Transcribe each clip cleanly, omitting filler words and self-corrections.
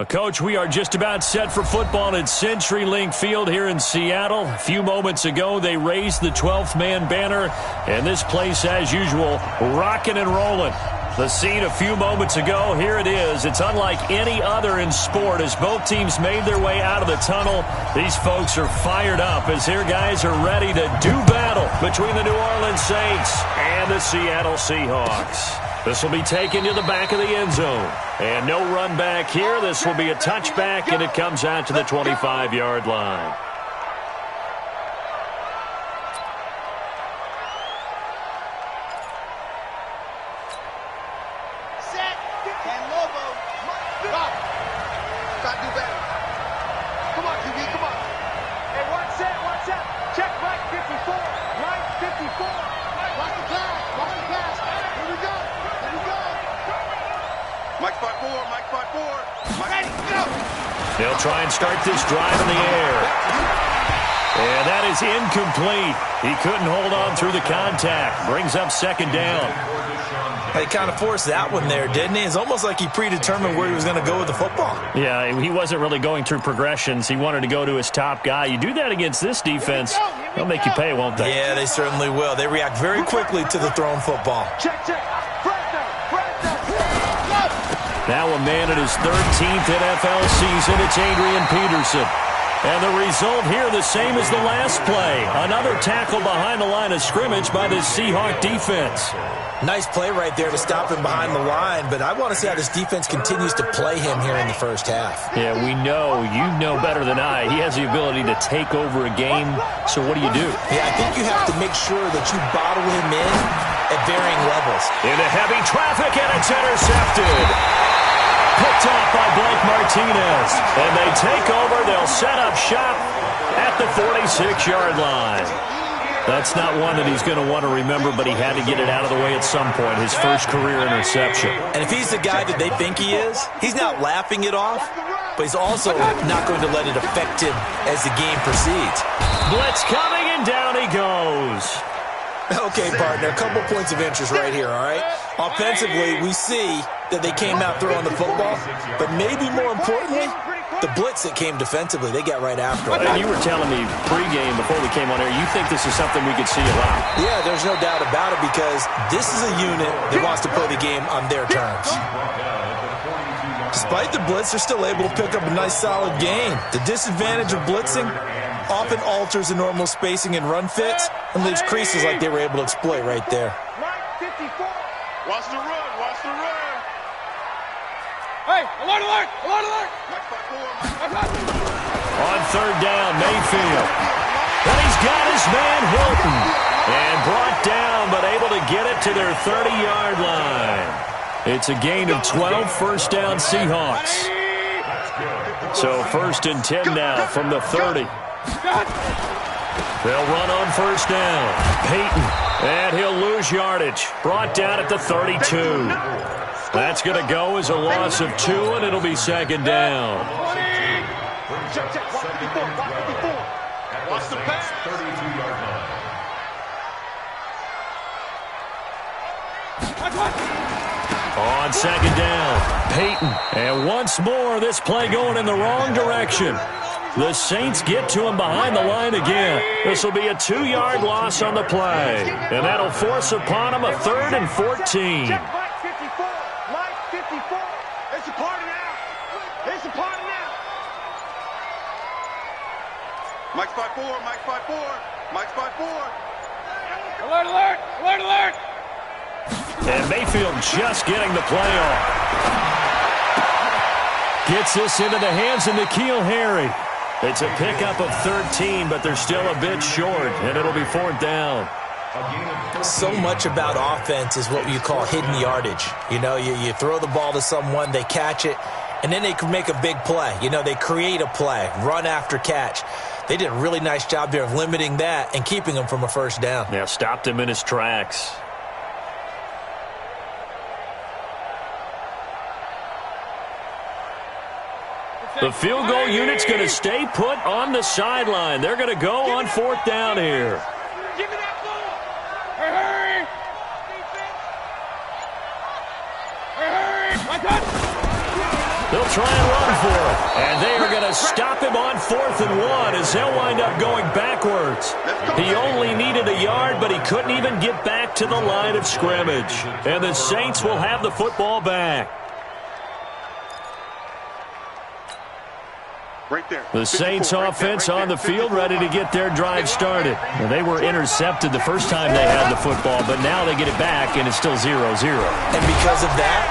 Coach, we are just about set for football at CenturyLink Field here in Seattle. A few moments ago, they raised the 12th man banner, and this place, as usual, rocking and rolling. The scene a few moments ago, here it is. It's unlike any other in sport as both teams made their way out of the tunnel. These folks are fired up as their guys are ready to do battle between the New Orleans Saints and the Seattle Seahawks. This will be taken to the back of the end zone. And no run back here. This will be a touchback, and it comes out to the 25-yard line. Set. And Lobo. Stop. Got to do better. Come on, QB. Come on. Hey, one set. Check right 54. Right 54. Watch the pass. Here we go. Mike 5-4. Ready, go! They'll try and start this drive in the air. And that is incomplete. He couldn't hold on through the contact. Brings up second down. He kind of forced that one there, didn't he? It's almost like he predetermined where he was going to go with the football. Yeah, he wasn't really going through progressions. He wanted to go to his top guy. You do that against this defense, they'll make you pay, won't they? Yeah, they certainly will. They react very quickly to the thrown football. Check. Now a man in his 13th NFL season, it's Adrian Peterson. And the result here the same as the last play. Another tackle behind the line of scrimmage by the Seahawk defense. Nice play right there to stop him behind the line, but I want to see how this defense continues to play him here in the first half. Yeah, we know. You know better than I. He has the ability to take over a game, so what do? Yeah, I think you have to make sure that you bottle him in at varying levels. Into heavy traffic, and it's intercepted. Picked off by Blake Martinez. And they take over. They'll set up shop at the 46-yard line. That's not one that he's going to want to remember, but he had to get it out of the way at some point, his first career interception. And if he's the guy that they think he is, he's not laughing it off, but he's also not going to let it affect him as the game proceeds. Blitz coming, and down he goes. Okay, partner, a couple points of interest right here, all right? Offensively, we see that they came out throwing the football, but maybe more importantly, the blitz that came defensively, they got right after it. And you were telling me pregame before we came on air, you think this is something we could see a lot? Yeah, there's no doubt about it because this is a unit that wants to play the game on their terms. Despite the blitz, they're still able to pick up a nice solid gain. The disadvantage of blitzing often alters the normal spacing and run fits and leaves creases like they were able to exploit right there. Watch the run. Hey, alert! On third down, Mayfield. And he's got his man Hilton. And brought down, but able to get it to their 30-yard line. It's a gain of 12, first down Seahawks. So 1st and 10 now from the 30. They'll run on first down. Peyton, and he'll lose yardage. Brought down at the 32. That's going to go as a loss of 2, and it'll be second down. Watch the pass. 32-yard line. On second down, Peyton. And once more, this play going in the wrong direction. The Saints get to him behind the line again. This will be a 2-yard loss on the play. And that'll force upon him a 3rd and 14. Mike 5-4. Alert! And Mayfield just getting the play off. Gets this into the hands of N'Keal Harry. It's a pickup of 13, but they're still a bit short, and it'll be 4th down. So much about offense is what you call hidden yardage. You know, you throw the ball to someone, they catch it, and then they can make a big play. You know, they create a play, run after catch. They did a really nice job there of limiting that and keeping him from a first down. Yeah, stopped him in his tracks. The field goal unit's going to stay put on the sideline. They're going to go on 4th down here. Give me that ball. Hurry. Hurry. My touch. They'll try and run for it. And they are going to stop him on 4th and 1 as they'll wind up going backwards. He only needed a yard, but he couldn't even get back to the line of scrimmage. And the Saints will have the football back. Right there. The Saints offense on the field, ready to get their drive started. Now, they were intercepted the first time they had the football, but now they get it back, and it's still 0-0. And because of that,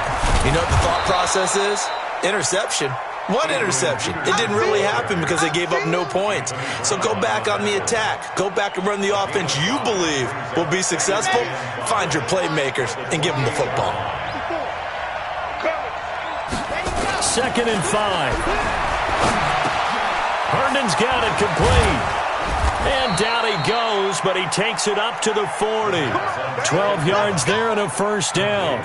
you know what the thought process is? Interception. One interception. It didn't really happen because they gave up no points. So go back on the attack. Go back and run the offense you believe will be successful. Find your playmakers and give them the football. 2nd and 5. Herndon's got it complete. And down he goes, but he takes it up to the 40. 12 yards there and a 1st down.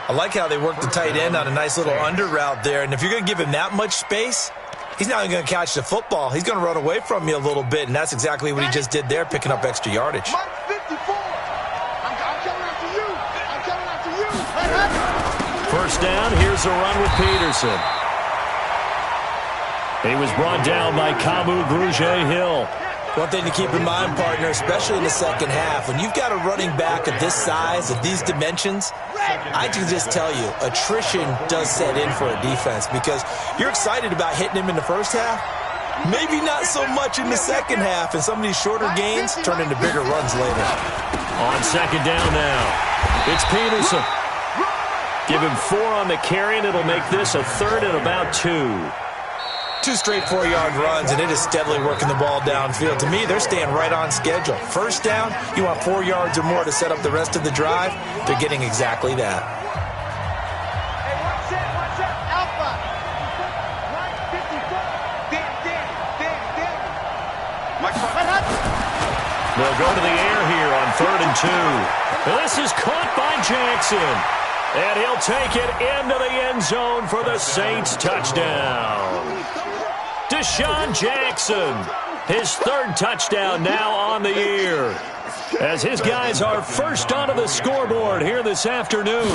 I like how they work the tight end on a nice little under route there. And if you're going to give him that much space, he's not even going to catch the football. He's going to run away from you a little bit, and that's exactly what he just did there, picking up extra yardage. I'm coming after you. I'm coming after you. 1st down, here's a run with Peterson. He was brought down by Kamu Grugier-Hill. One thing to keep in mind, partner, especially in the second half, when you've got a running back of this size, of these dimensions, I can just tell you, attrition does set in for a defense because you're excited about hitting him in the first half. Maybe not so much in the second half, and some of these shorter gains turn into bigger runs later. On 2nd down now, it's Peterson. Give him 4 on the carry, and it'll make this a 3rd and about 2. 2 straight 4-yard runs, and it is steadily working the ball downfield. To me, they're staying right on schedule. 1st down, you want 4 yards or more to set up the rest of the drive. They're getting exactly that. Hey, watch that, Alpha. Right, 54. They'll go to the air here on 3rd and 2. This is caught by Jackson. And he'll take it into the end zone for the Saints touchdown. Deshaun Jackson, his 3rd touchdown now on the year, as his guys are first onto the scoreboard here this afternoon.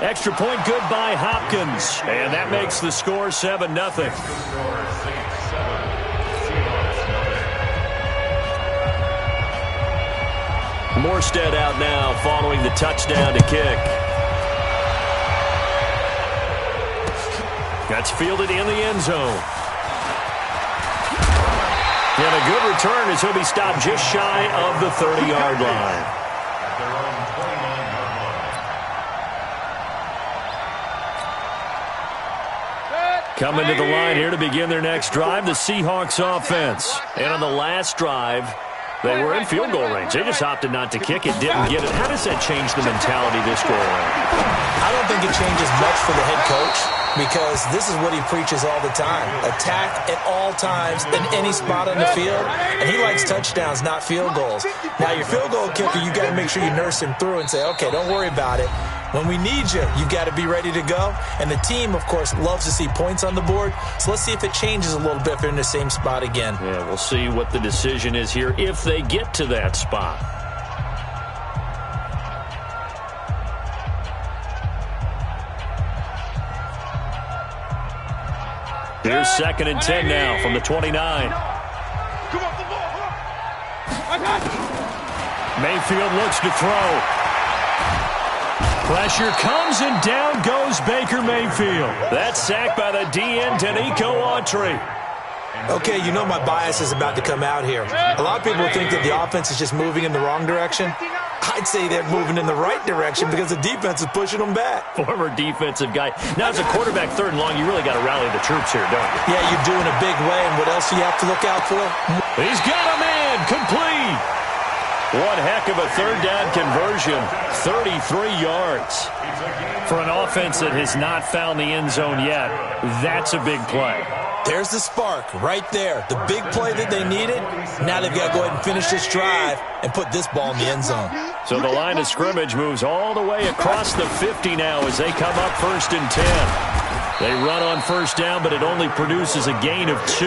Extra point good by Hopkins, and that makes the score 7-0. Morstead out now following the touchdown to kick. That's fielded in the end zone. And a good return as he'll be stopped just shy of the 30-yard line. Coming to the line here to begin their next drive, the Seahawks offense. And on the last drive, they were in field goal range. They just opted not to kick it, didn't get it. How does that change the mentality this go around? I don't think it changes much for the head coach because this is what he preaches all the time. Attack at all times in any spot on the field. And he likes touchdowns, not field goals. Now, your field goal kicker, you got to make sure you nurse him through and say, okay, don't worry about it. When we need you, you've got to be ready to go. And the team, of course, loves to see points on the board. So let's see if it changes a little bit if they're in the same spot again. Yeah, we'll see what the decision is here if they get to that spot. Here's 2nd and 10 now from the 29. Come on, the ball. Mayfield looks to throw. Pressure comes, and down goes Baker Mayfield. That's sacked by the DN, Danico Autry. Okay, you know my bias is about to come out here. A lot of people think that the offense is just moving in the wrong direction. I'd say they're moving in the right direction because the defense is pushing them back. Former defensive guy. Now, as a quarterback 3rd and long, you really got to rally the troops here, don't you? Yeah, you do in a big way, and what else do you have to look out for? He's got a man, complete. One heck of a 3rd down conversion, 33 yards. For an offense that has not found the end zone yet, that's a big play. There's the spark right there. The big play that they needed. Now they've got to go ahead and finish this drive and put this ball in the end zone. So the line of scrimmage moves all the way across the 50 now as they come up 1st and 10. They run on 1st down, but it only produces a gain of 2.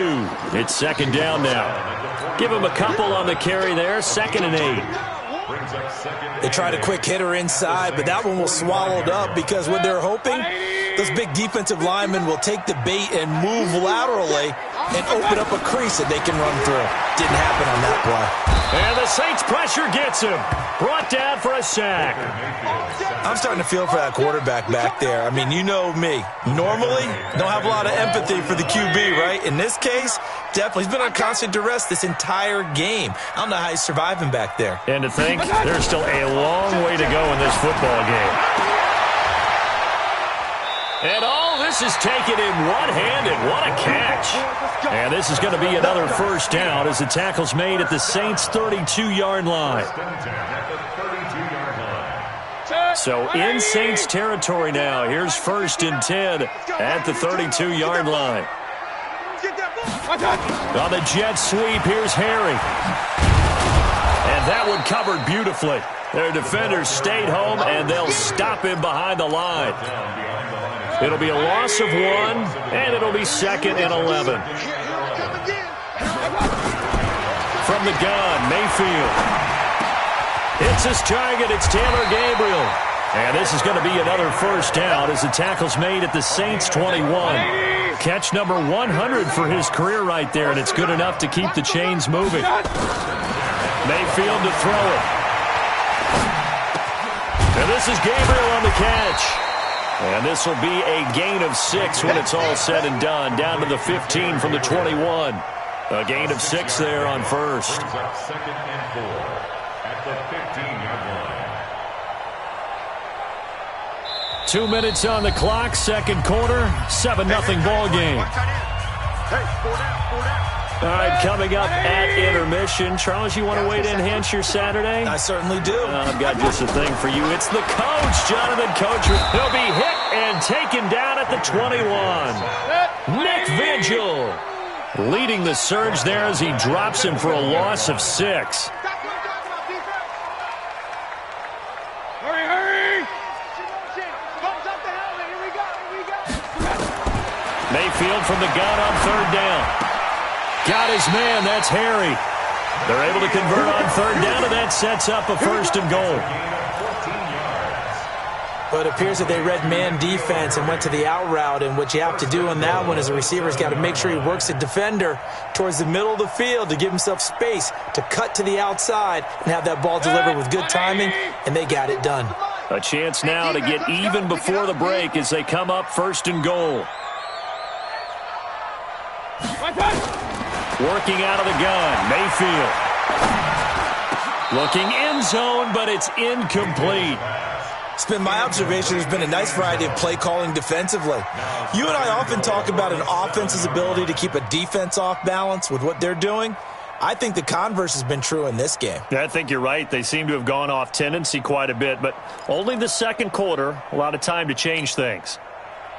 It's 2nd down now. Give them a couple on the carry there, 2nd and 8. They tried a quick hitter inside, but that one was swallowed up because what they're hoping, those big defensive linemen will take the bait and move laterally and open up a crease that they can run through. Didn't happen on that play. And the Saints pressure gets him. Brought down for a sack. I'm starting to feel for that quarterback back there. I mean, you know me. Normally, don't have a lot of empathy for the QB, right? In this case, definitely. He's been on constant duress this entire game. I don't know how he's surviving back there. And to think, there's still a long way to go in this football game. And all this is taken in one-handed. What a catch. And this is going to be another 1st down as the tackle's made at the Saints' 32-yard line. So in Saints territory now. Here's 1st and 10 at the 32-yard line. On the jet sweep, here's Harry. And that one covered beautifully. Their defenders stayed home, and they'll stop him behind the line. It'll be a loss of 1, and it'll be 2nd and 11. From the gun, Mayfield. Hits his target. It's Taylor Gabriel. And this is going to be another 1st down as the tackle's made at the Saints' 21. Catch number 100 for his career right there, and it's good enough to keep the chains moving. Mayfield to throw it. And this is Gabriel on the catch. And this will be a gain of 6 when it's all said and done. Down to the 15 from the 21. A gain of 6 there on 1st. 2nd and 4 at the 15-yard line. 2 minutes on the clock, 2nd quarter, 7-0 ball game. All right, coming up at intermission. Charles, you want to wait to enhance your Saturday? I certainly do. I've got just a thing for you. It's the coach, Jonathan Coachman. He'll be hit and taken down at the 21. Nick Vigil leading the surge there as he drops him for a loss of 6. Mayfield from the gun on 3rd down. Got his man, that's Harry. They're able to convert on 3rd down, and that sets up a 1st and goal. But it appears that they read man defense and went to the out route, and what you have to do on that one is the receiver's got to make sure he works the defender towards the middle of the field to give himself space to cut to the outside and have that ball delivered with good timing, and they got it done. A chance now to get even before the break as they come up 1st and goal. Working out of the gun, Mayfield. Looking end zone, but it's incomplete. It's been my observation there's been a nice variety of play calling defensively. You and I often talk about an offense's ability to keep a defense off balance with what they're doing. I think the converse has been true in this game. Yeah, I think you're right. They seem to have gone off tendency quite a bit, but only the 2nd quarter, a lot of time to change things.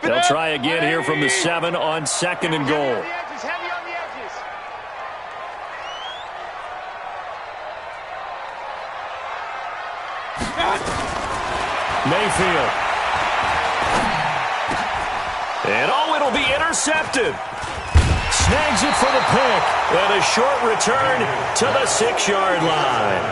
They'll try again here from the 7 on 2nd and goal. Mayfield. And it'll be intercepted. Snags it for the pick. And a short return to the 6-yard line.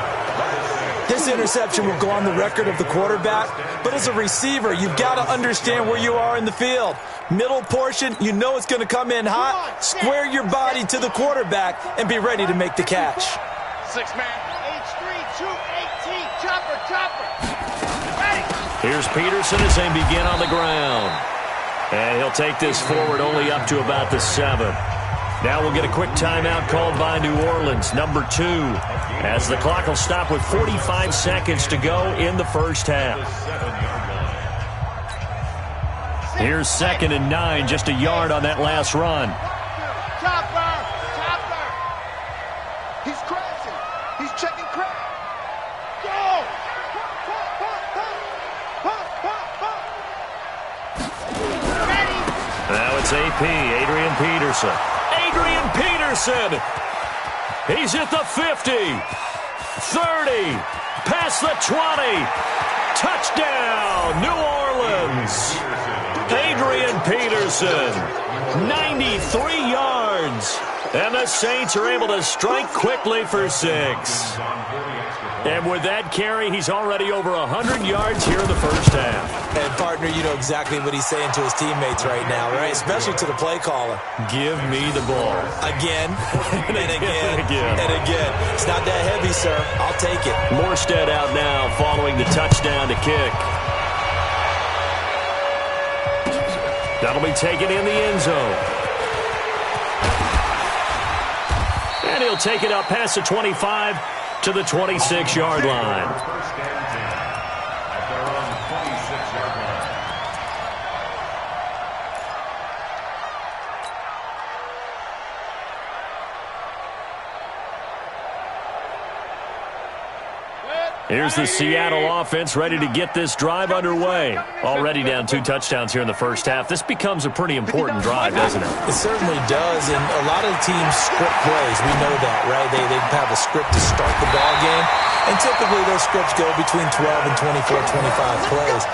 This interception will go on the record of the quarterback, but as a receiver, you've got to understand where you are in the field. Middle portion, you know it's going to come in hot. Square your body to the quarterback and be ready to make the catch. 6-man. H3, 218, chopper. Here's Peterson as they begin on the ground. And he'll take this forward only up to about the 7. Now we'll get a quick timeout called by New Orleans, number 2, as the clock will stop with 45 seconds to go in the 1st half. Here's 2nd and 9, just a yard on that last run. Chopper. He's crashing. He's checking crash. Go! Pump. Now it's AP, Adrian Peterson. Adrian Peterson! He's at the 50, 30, past the 20. Touchdown, New Orleans. Adrian Peterson, 93 yards. And the Saints are able to strike quickly for 6. And with that carry, he's already over 100 yards here in the first half. And, partner, you know exactly what he's saying to his teammates right now, right? Especially to the play caller. Give me the ball. Again, and again, and again. It's not that heavy, sir. I'll take it. Morstead out now following the touchdown to kick. That'll be taken in the end zone. And he'll take it up past the 25 to the 26-yard line. First and 10 at their own 26-yard line. Here's the Seattle offense ready to get this drive underway. Already down 2 touchdowns here in the first half. This becomes a pretty important drive, doesn't it? It certainly does, and a lot of teams script plays. We know that, right? They have a script to start the ball game, and typically those scripts go between 12 and 24, 25 plays.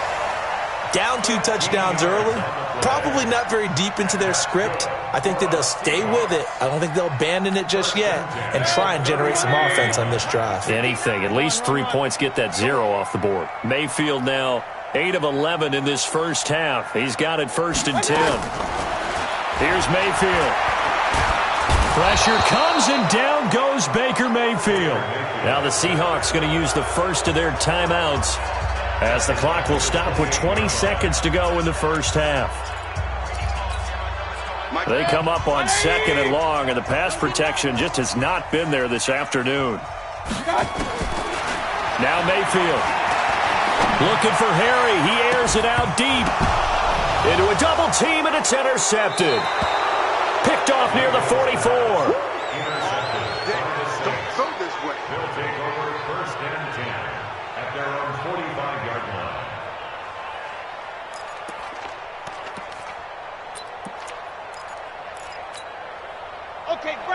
Down 2 touchdowns early, probably not very deep into their script. I think that they'll stay with it. I don't think they'll abandon it just yet and try and generate some offense on this drive. Anything. At least 3 points, get that 0 off the board. Mayfield now 8 of 11 in this first half. He's got it 1st and 10. Here's Mayfield. Pressure comes and down goes Baker Mayfield. Now the Seahawks going to use the first of their timeouts as the clock will stop with 20 seconds to go in the first half. They come up on 2nd and long, and the pass protection just has not been there this afternoon. Now Mayfield looking for Harry. He airs it out deep into a double team, and it's intercepted. Picked off near the 44. Throw this way. They'll take over 1st and 10 at their own 45-yard line.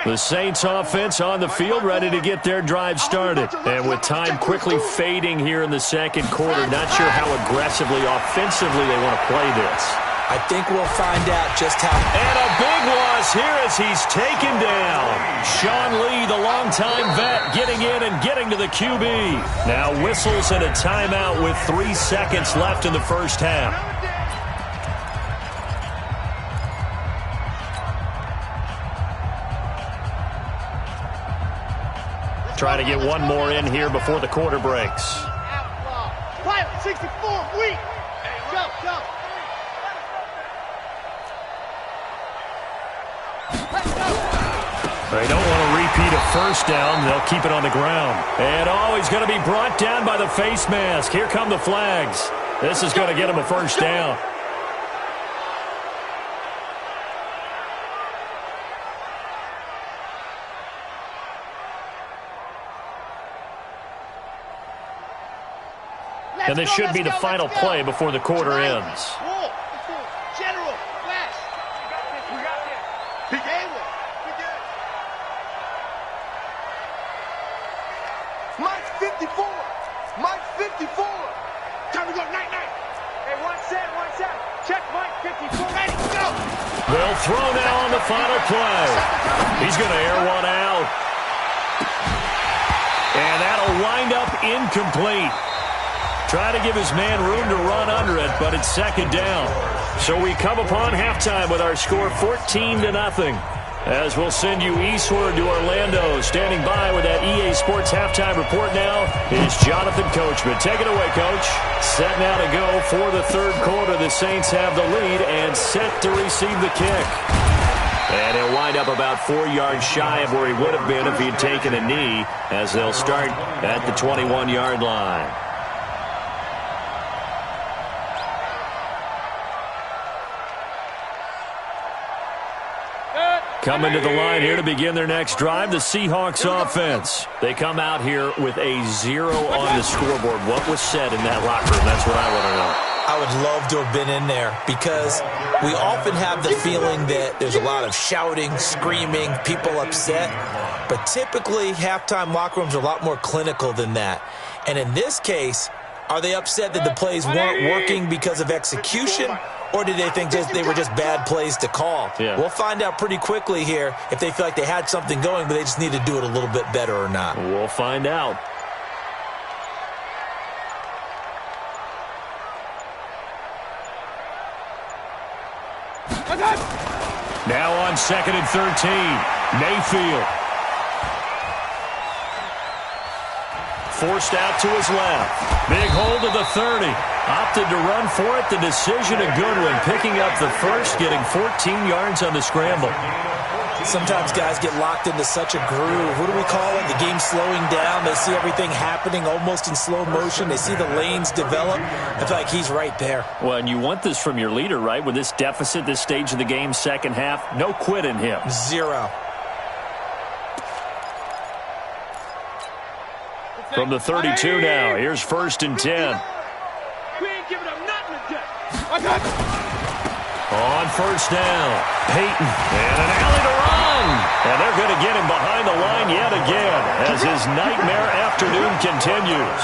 The Saints offense on the field ready to get their drive started. And with time quickly fading here in the second quarter, not sure how aggressively, offensively they want to play this. I think we'll find out just how. And a big loss here as he's taken down. Sean Lee, the longtime vet, getting in and getting to the QB. Now whistles and a timeout with 3 seconds left in the first half. Trying to get one more in here before the quarter breaks. Pilot 64, weak. Jump, jump. They don't want to repeat a first down. They'll keep it on the ground. And he's going to be brought down by the face mask. Here come the flags. This is going to get him a first down. And this should be the final play before the quarter ends. General, flash. We got this. Big A-1. Mike 54. Mike 54. Time to go night-night. Hey, one set. Check Mike 54. Ready, go. They'll throw now on the final play. He's going to air one out. And that'll wind up incomplete. Try to give his man room to run under it, but it's 2nd down. So we come upon halftime with our score 14-0. As we'll send you eastward to Orlando. Standing by with that EA Sports halftime report now is Jonathan Coachman. Take it away, Coach. Set now to go for the 3rd quarter. The Saints have the lead and set to receive the kick. And he'll wind up about 4 yards shy of where he would have been if he'd taken a knee, as they'll start at the 21-yard line. Coming to the line here to begin their next drive, the Seahawks offense. They come out here with a 0 on the scoreboard. What was said in that locker room? That's what I want to know. I would love to have been in there because we often have the feeling that there's a lot of shouting, screaming, people upset. But typically, halftime locker rooms are a lot more clinical than that. And in this case, are they upset that the plays weren't working because of execution? Or did they think they were just bad plays to call? Yeah. We'll find out pretty quickly here if they feel like they had something going, but they just need to do it a little bit better or not. We'll find out. Now on 2nd and 13, Mayfield. Forced out to his left. Big hold of the 30. Opted to run for it. The decision a good one. Picking up the first, getting 14 yards on the scramble. Sometimes guys get locked into such a groove. What do we call it? The game slowing down. They see everything happening almost in slow motion. They see the lanes develop. I feel like he's right there. Well, and you want this from your leader, right? With this deficit, this stage of the game, second half, no quit in him. Zero. From the 32 now, here's 1st and 10. We ain't giving up nothing today. On 1st down, Peyton, and an alley to run. And they're going to get him behind the line yet again as his nightmare afternoon continues.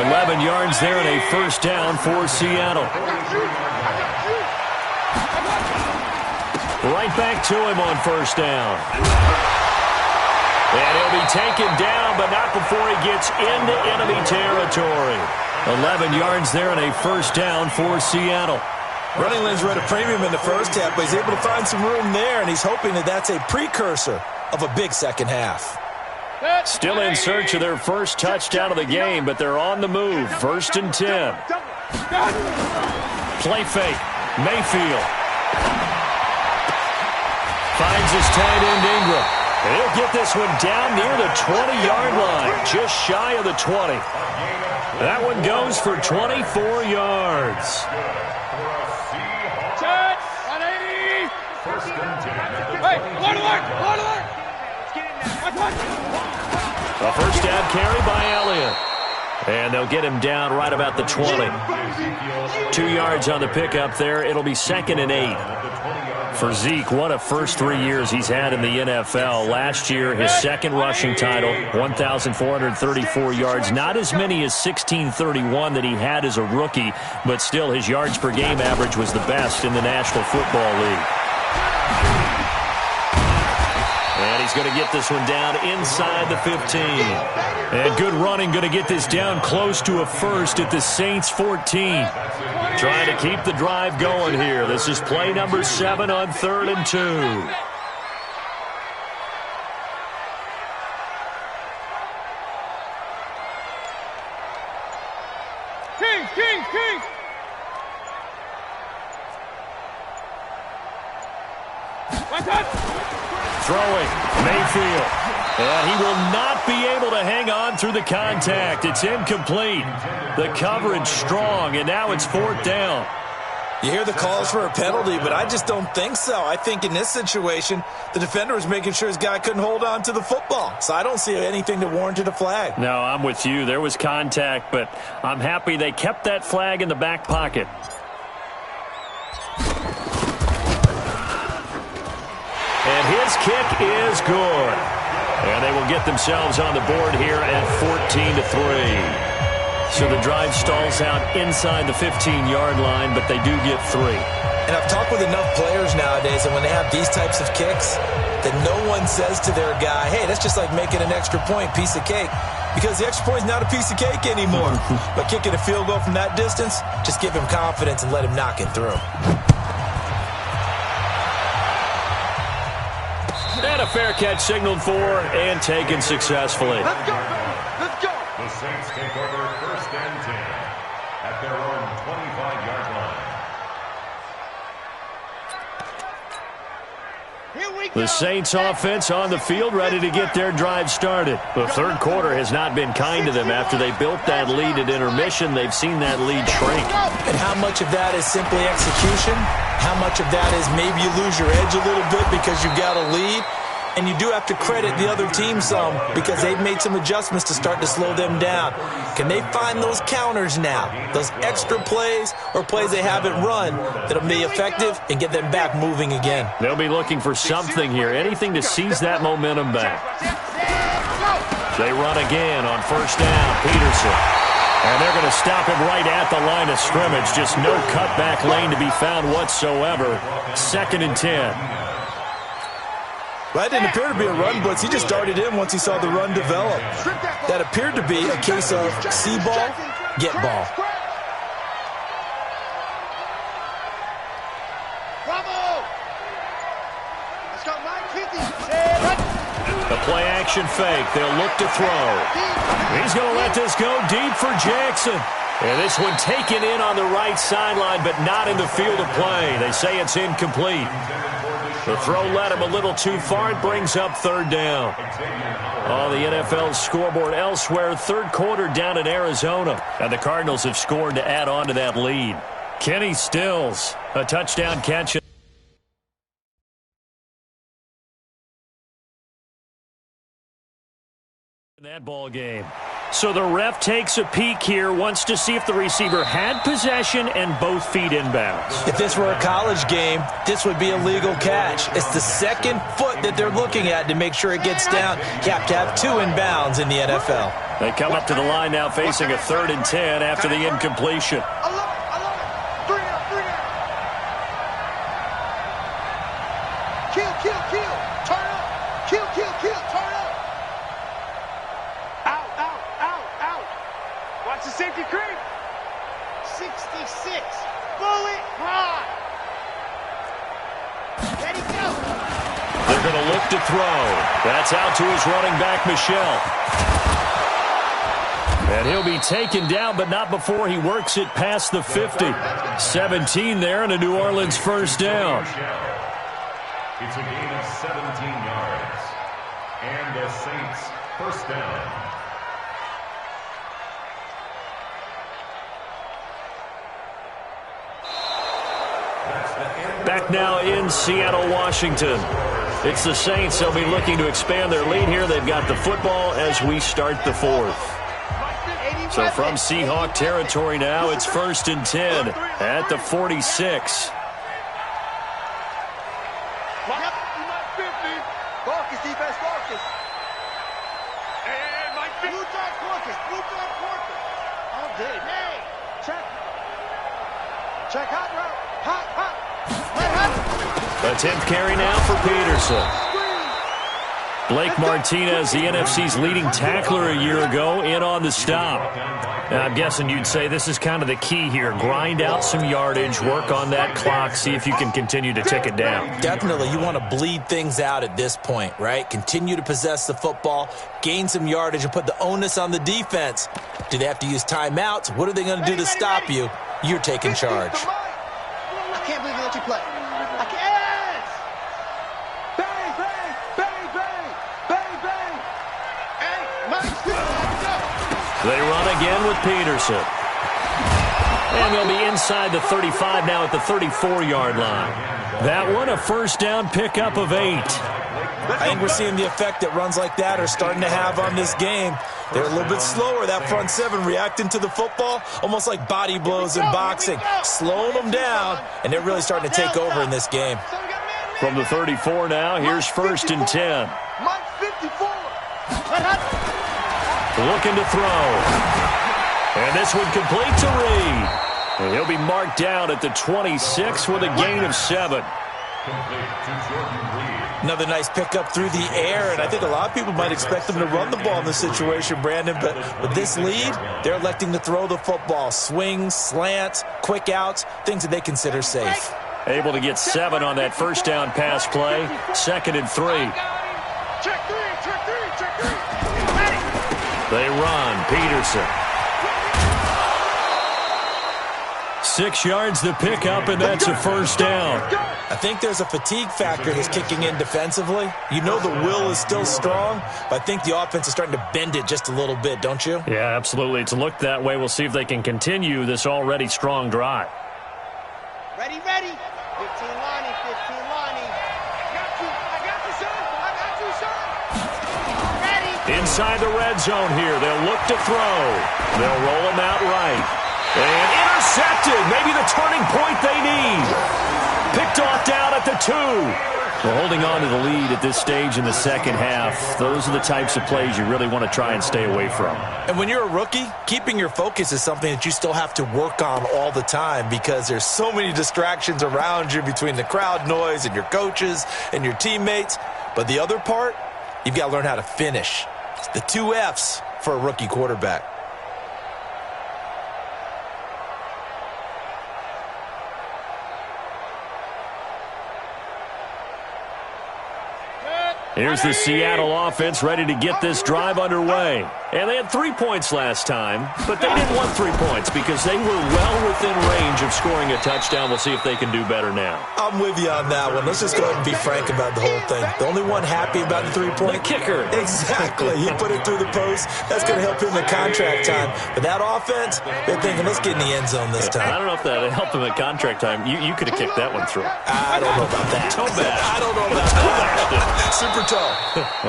11 yards there and a 1st down for Seattle. Right back to him on 1st down. And he'll be taken down, but not before he gets into enemy territory. 11 yards there and a 1st down for Seattle. Running lanes were at a premium in the first half, but he's able to find some room there, and he's hoping that that's a precursor of a big second half. Still in search of their first touchdown of the game, but they're on the move. 1st and 10. Play fake. Mayfield. Finds his tight end Ingram. And he'll get this one down near the 20-yard line, just shy of the 20. That one goes for 24 yards. A 1st down carry by Elliott. And they'll get him down right about the 20. 2 yards on the pickup there. It'll be 2nd and 8. For Zeke, what a first 3 years he's had in the NFL. Last year, his 2nd rushing title, 1,434 yards. Not as many as 1,631 that he had as a rookie, but still his yards per game average was the best in the National Football League. And he's going to get this one down inside the 15. And good running, going to get this down close to a first at the Saints 14. Trying to keep the drive going here. This is play number 7 on 3rd and 2. King! Throwing, Mayfield. And he will not be able to hang on through the contact. It's incomplete. The coverage strong, and now it's 4th down. You hear the calls for a penalty, but I just don't think so. I think in this situation, the defender was making sure his guy couldn't hold on to the football. So I don't see anything that warranted a flag. No, I'm with you. There was contact, but I'm happy they kept that flag in the back pocket. And his kick is good. And they will get themselves on the board here at 14-3. So the drive stalls out inside the 15-yard line, but they do get 3. And I've talked with enough players nowadays, and when they have these types of kicks, that no one says to their guy, hey, that's just like making an extra point, piece of cake. Because the extra point is not a piece of cake anymore. But kicking a field goal from that distance, just give him confidence and let him knock it through. And a fair catch signaled for and taken successfully. Let's go, let's go. The Saints take over 1st and 10 at their own 25-yard line. Here we go. The Saints offense on the field, ready to get their drive started. The 3rd quarter has not been kind to them. After they built that lead at intermission, they've seen that lead shrink. And how much of that is simply execution? How much of that is maybe you lose your edge a little bit because you've got a lead? And you do have to credit the other team some because they've made some adjustments to start to slow them down. Can they find those counters now, those extra plays or plays they haven't run that'll be effective and get them back moving again? They'll be looking for something here, anything to seize that momentum back. They run again on first down, Peterson. And they're going to stop him right at the line of scrimmage. Just no cutback lane to be found whatsoever. 2nd and 10. Well, that didn't appear to be a run blitz. He just darted in once he saw the run develop. That appeared to be a case of see ball, get ball. The play action fake. They'll look to throw. He's going to let this go deep for Jackson. And this one taken in on the right sideline, but not in the field of play. They say it's incomplete. The throw led him a little too far. It brings up 3rd down. On the NFL scoreboard elsewhere, 3rd quarter down in Arizona. And the Cardinals have scored to add on to that lead. Kenny Stills, a touchdown catch. In that ball game. So the ref takes a peek here, wants to see if the receiver had possession and both feet inbounds. If this were a college game, this would be a legal catch. It's the 2nd foot that they're looking at to make sure it gets down. You have to have 2 inbounds in the NFL. They come up to the line now facing a 3rd and 10 after the incompletion. Safety creep. 66. Bullet high. Ready, go. They're going to look to throw. That's out to his running back, Michel. And he'll be taken down, but not before he works it past the 50. 17 there and a New Orleans first down. It's a gain of 17 yards. And the Saints first down. Back now in Seattle, Washington. It's the Saints. They'll be looking to expand their lead here. They've got the football as we start the 4th. So from Seahawk territory now, it's 1st and 10 at the 46. Check hot route. Hot. A 10th carry now for Peterson. Blake Martinez, the NFC's leading tackler a year ago, in on the stop. Now, I'm guessing you'd say this is kind of the key here. Grind out some yardage, work on that clock, see if you can continue to tick it down. Definitely. You want to bleed things out at this point, right? Continue to possess the football, gain some yardage, and put the onus on the defense. Do they have to use timeouts? What are they going to do to stop you? You're taking charge. I can't believe they let you play. I can't. Bang, bang, bang, bang, bang, bang. Hey, Mike, go. They run again with Peterson. And they'll be inside the 35 now at the 34-yard line. That one, a first down pickup of 8. I think we're seeing the effect that runs like that are starting to have on this game. They're a little bit slower, that front 7, reacting to the football, almost like body blows in boxing, slowing them down, and they're really starting to take over in this game. From the 34 now, here's 1st and 10. Mike 54. Looking to throw. And this one complete to Reed. And he'll be marked down at the 26 with a gain of 7. Another nice pickup through the air, and I think a lot of people might expect them to run the ball in this situation, Brandon, but with this lead, they're electing to throw the football. Swings, slants, quick outs, things that they consider safe. Able to get 7 on that first down pass play. 2nd and 3. Check 3. They run. Peterson. 6 yards to pick up, and that's a first down. I think there's a fatigue factor that's kicking in defensively. You know the will is still strong, but I think the offense is starting to bend it just a little bit, don't you? Yeah, absolutely. It's looked that way. We'll see if they can continue this already strong drive. Ready. 15 Lonnie. I got you, son. I got you, Inside the red zone here. They'll look to throw. They'll roll him out right. And intercepted. Maybe the turning point they need. Picked off down at the 2. Well, holding on to the lead at this stage in the second half, those are the types of plays you really want to try and stay away from. And when you're a rookie, keeping your focus is something that you still have to work on all the time because there's so many distractions around you between the crowd noise and your coaches and your teammates. But the other part, you've got to learn how to finish. It's the 2 F's for a rookie quarterback. Here's the Seattle offense ready to get this drive underway. And they had 3 points last time, but they didn't want 3 points because they were well within range of scoring a touchdown. We'll see if they can do better now. I'm with you on that one. Let's just go ahead and be frank about the whole thing. The only one happy about the 3-point? The kicker. Exactly. He put it through the post. That's going to help him in contract time. But that offense, they're thinking, let's get in the end zone this time. I don't know if that helped him at contract time. You could have kicked that one through. I don't know about that. Toe bash. I don't know about that. Super toe.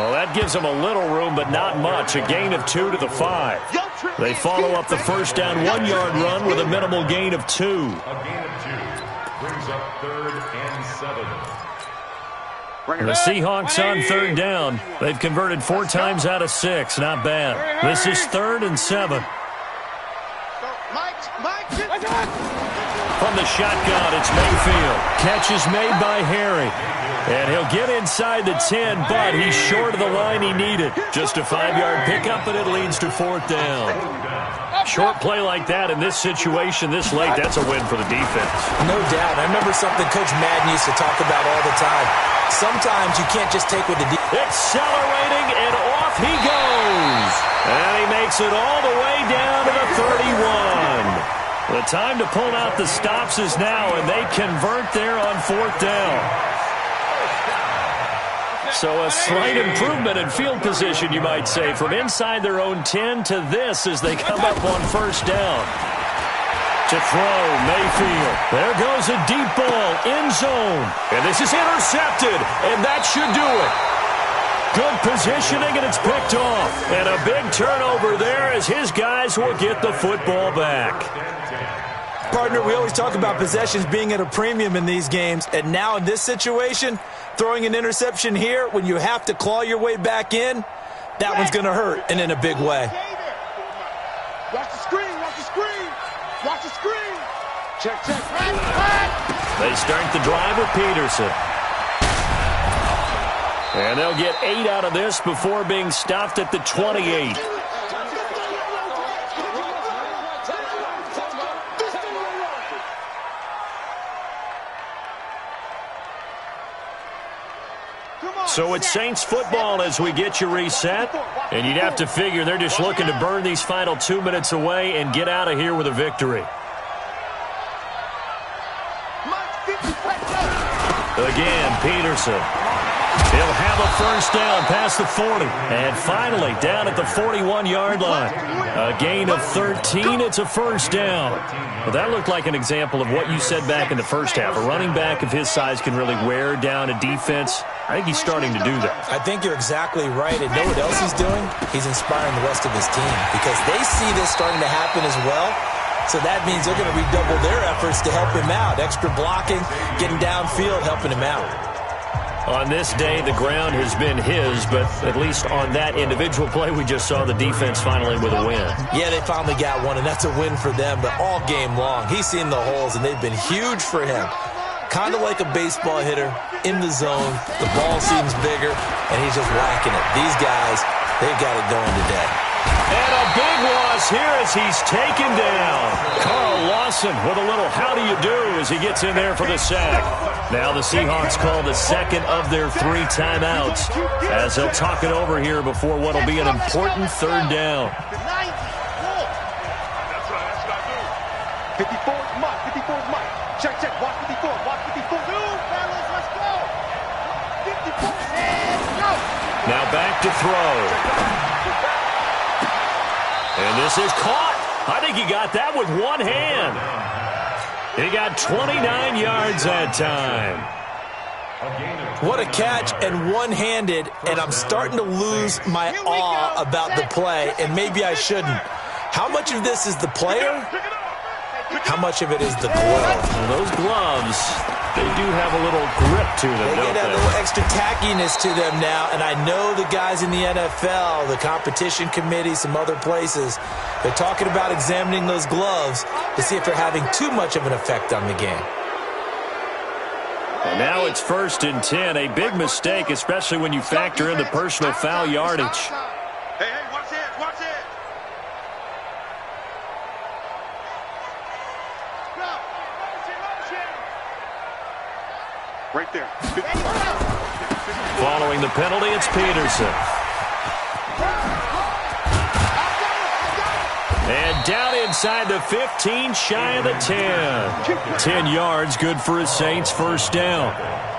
Well, that gives them a little room, but not much. A gain of 2 to the 5. They follow up the first down 1-yard run with a minimal gain of 2. A gain of 2 brings up 3rd and 7. The Seahawks on 3rd down. They've converted 4 times out of 6. Not bad. This is 3rd and 7. From the shotgun, it's Mayfield. Catch is made by Harry. And he'll get inside the 10, but he's short of the line he needed. Just a 5-yard pickup, and it leads to 4th down. Short play like that in this situation this late, that's a win for the defense. No doubt. I remember something Coach Madden used to talk about all the time. Sometimes you can't just take what the defense. Accelerating, and off he goes. And he makes it all the way down to the 31. The time to pull out the stops is now, and they convert there on 4th down. So a slight improvement in field position, you might say, from inside their own 10 to this as they come up on 1st down. To throw, Mayfield. There goes a deep ball, end zone. And this is intercepted, and that should do it. Good positioning, and it's picked off. And a big turnover there as his guys will get the football back. Partner, we always talk about possessions being at a premium in these games, and now in this situation, throwing an interception here when you have to claw your way back in, that one's going to hurt, and in a big way. Watch the screen, watch the screen, watch the screen. Check. They start the drive with Peterson. And they'll get 8 out of this before being stopped at the 28. So it's Saints football as we get you reset. And you'd have to figure they're just looking to burn these final 2 minutes away and get out of here with a victory. Again, Peterson. He'll have a first down past the 40. And finally, down at the 41-yard line. A gain of 13. It's a first down. Well, that looked like an example of what you said back in the first half. A running back of his size can really wear down a defense. I think he's starting to do that. I think you're exactly right. And know what else he's doing? He's inspiring the rest of his team because they see this starting to happen as well. So that means they're going to redouble their efforts to help him out. Extra blocking, getting downfield, helping him out. On this day, the ground has been his, but at least on that individual play, we just saw the defense finally with a win. Yeah, they finally got one, and that's a win for them. But all game long, he's seen the holes, and they've been huge for him. Kind of like a baseball hitter in the zone. The ball seems bigger, and he's just whacking it. These guys, they've got it going today. And a big loss here as he's taken down. Carl Lawson with a little how do you do as he gets in there for the sack. Now the Seahawks call the second of their 3 timeouts as they'll talk it over here before what will be an important 3rd down. 54's Mike. Check. Watch 54. Watch 54. Fellas, let's go. 54 and go. Now back to throw. And this is caught. I think he got that with one hand. He got 29 yards that time. What a catch, and one-handed, and I'm starting to lose my awe about the play, and maybe I shouldn't. How much of this is the player? How much of it is the glove? Well, those gloves, they do have a little grip to them, They don't get a they? little extra tackiness to them now, and I know the guys in the NFL, the competition committee, some other places, they're talking about examining those gloves to see if they're having too much of an effect on the game. And now it's 1st and 10. A big mistake, especially when you factor in the personal foul yardage. Hey, watch it, watch it. Right there. Following the penalty, it's Peterson. And down inside the 15, shy of the 10. 10 yards, good for his Saints, 1st down.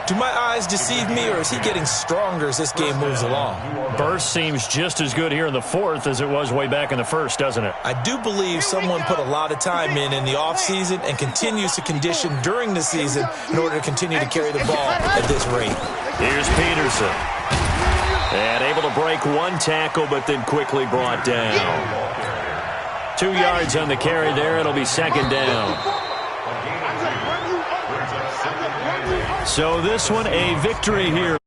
Do my eyes deceive me, or is he getting stronger as this game moves along? Burst seems just as good here in the 4th as it was way back in the 1st, doesn't it? I do believe someone put a lot of time in the offseason and continues to condition during the season in order to continue to carry the ball at this rate. Here's Peterson. And able to break one tackle, but then quickly brought down. 2 yards on the carry there. It'll be 2nd down. So this one, a victory here.